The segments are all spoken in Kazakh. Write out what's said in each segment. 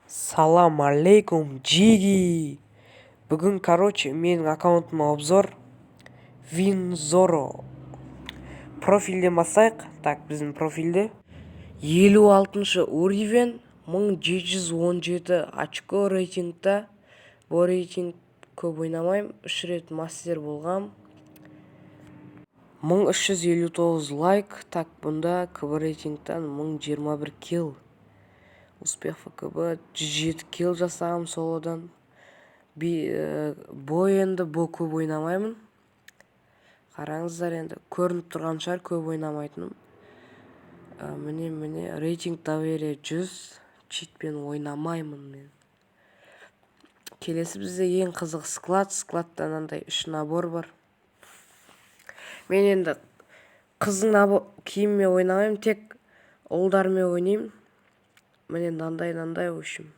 Салам алейкум, Джиги! Бүгін, менің аккаунтыма обзор Винзоро. Профильден басайық. Так, біздің профильде 56 уровень, 1717 очко рейтингта. Бұл рейтинг көп ойнамайым, 3 рет мастер болғам. 1359 лайк. Так, бұнда КБ рейтингтан 1021 килл. Успех ФКБ 107 килл жасағым солодан. Бұл енді бұл көп ойнамаймын. Қараңыздар, енді көрініп тұрған шығар көп ойнамайтыным. Міне рейтинг доверие 100, читпен ойнамаймын мен. Келесі бізде ең қызық склад. Складта андай 3 набор бар. Мен енді қыздың киіммен ойнамаймын, тек ұлдармен ойнаймын. Міне нандай өшім.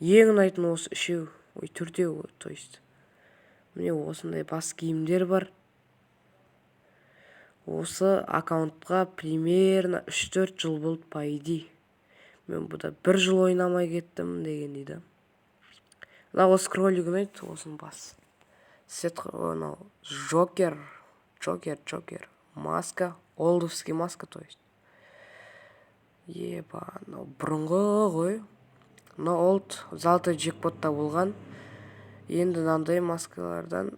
Ең ұнайтын осы үшеу. Төртеу, то есть. Міне осындай бас киімдер бар. Осы аккаунтқа примерно 3-4 жыл болды пайди. Мен бұда 1 жыл ойнамай кеттім деген дейді. Осы кролик ұнайды, осының бас. Джокер. Маска. Олдовский маска, то есть. Бұрынғы ғой. Олд золотой джекпотта болған. Енді нандай маскалардан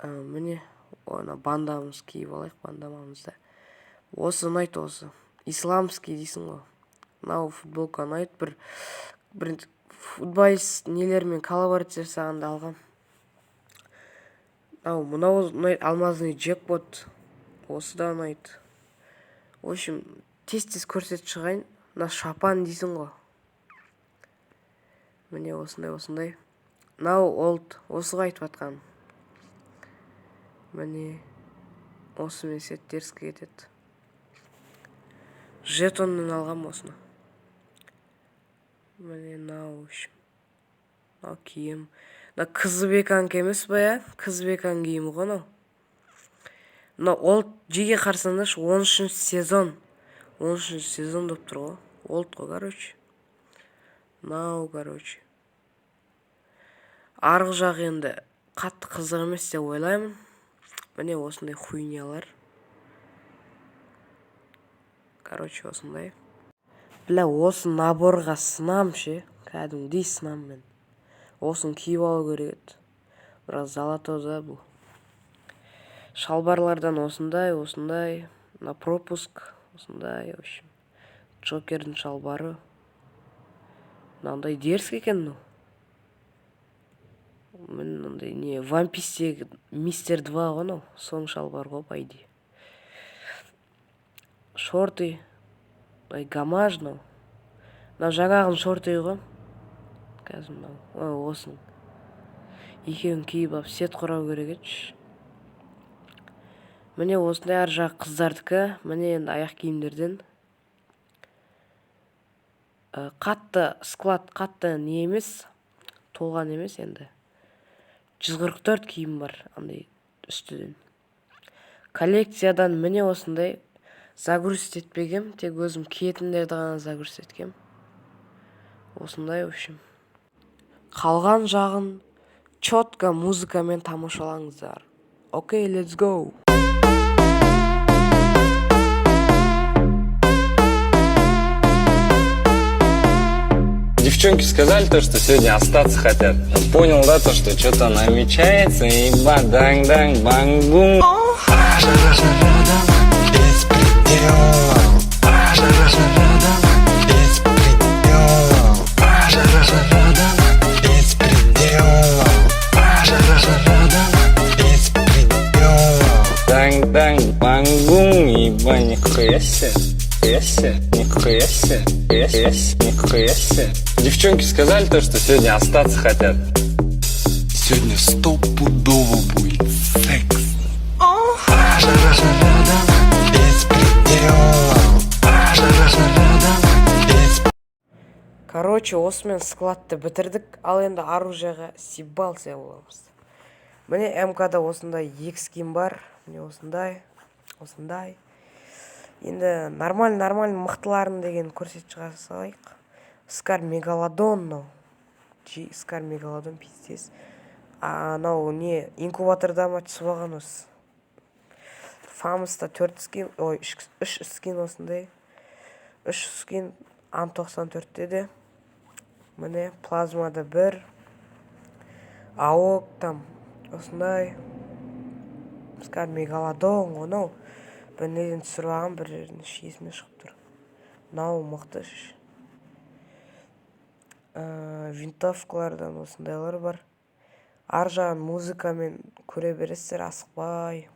міне бандамыз киіп алайық, бандамамызда. Осы ұнайды, осы. Исламский дейсің ғой. Мынау футболка ұнайды. Бір футболист нелермен коллаборация жасағанда алғам. Мынау ұнайды, алмазный джекпот. Осы да ұнайды. В общем, тез көрсетіп шығайын. Мына шапан дейсің ғой. Міне осындай. Мынау олд, осыға айтып атқан. Міне осымен теріске кетеді. Жетоннан алғам осыны. Міне мынау киім. Мына Қызбеканг емес ба, я? Қызбеканг киімі ғой мынау. Мына олд жеге қарсаңдашы 13 сезон. 13 сезон деп тұр ғой. Олд қой, короче. Мынау, короче. Арғы жақ енді қатты қызық емес деп ойлаймын. Міне осындай хуйнялар. Короче, осындай. Осы наборға сынам ше. Кәдімгідей сынам мен. Осын киіп алу керек еді. Бірақ золотоза бұл. Шалбарлардан осындай. На пропуск. Осындай, в общем. Джокердің шалбары. Мынандай дерзкий екен, ну. Мынандай не, вампистегі мистер 2 ғой, соң шалбар ғой, пайди. Шорты. Гамаж, ну. Жаңағын шорты ғой. Қазір осын. Екеуін киіп ап сет құрау керек еді. Міне осындай ар жақ қыздардікі. Міне енді аяқ киімдерден. Қатты склад, қатты не емес, толған емес енді. 144 киім бар, андай үстіден. Коллекциядан міне осындай загрузить етпегем, тек өзім киетіндерді ғана загрузить еткем. Осындай, в общем. Қалған жағын четко музыкамен тамашалаңыздар. Окей, let's go! Девчонки сказали то, что сегодня остаться хотят. Я понял, да, то, что что-то намечается, и баданг-данг, бангум. Без предела. Без предела. Без предела. Без предела. Данг-данг, бангум, еба, нихуя себе. Нихуя себе. Девчонки сказали то, что сегодня остаться хотят. Сегодня стопудово будет секс. Без предела. Короче, осымен складты бітірдік, ал енді оружияға сибалция боламыз. Міне МКда осындай X киім бар. Міне осындай. Енді нормально мықтыларын деген көрсетіп шыға салайық. Скар мегалодон мынау. Скар мегалодон пиздец. Анау не инкубатордан түсіп алған осы. Фамуста 4 скин, ой 3 скин осындай. 3 скин Ан-94-те де. Міне плазмада 1. Аок там осындай. Скар мегалодон онау. Бір неден түсіріп алған, бір жерден есіме шығып тұр. Мынау мықты. Винтовкалардан осындайлар бар. Ар жағын музыкамен көре бересіздер, асықпай.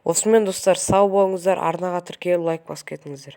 Осымен достар, сау болыңыздар, арнаға тіркеліп лайк басып кетіңіздер.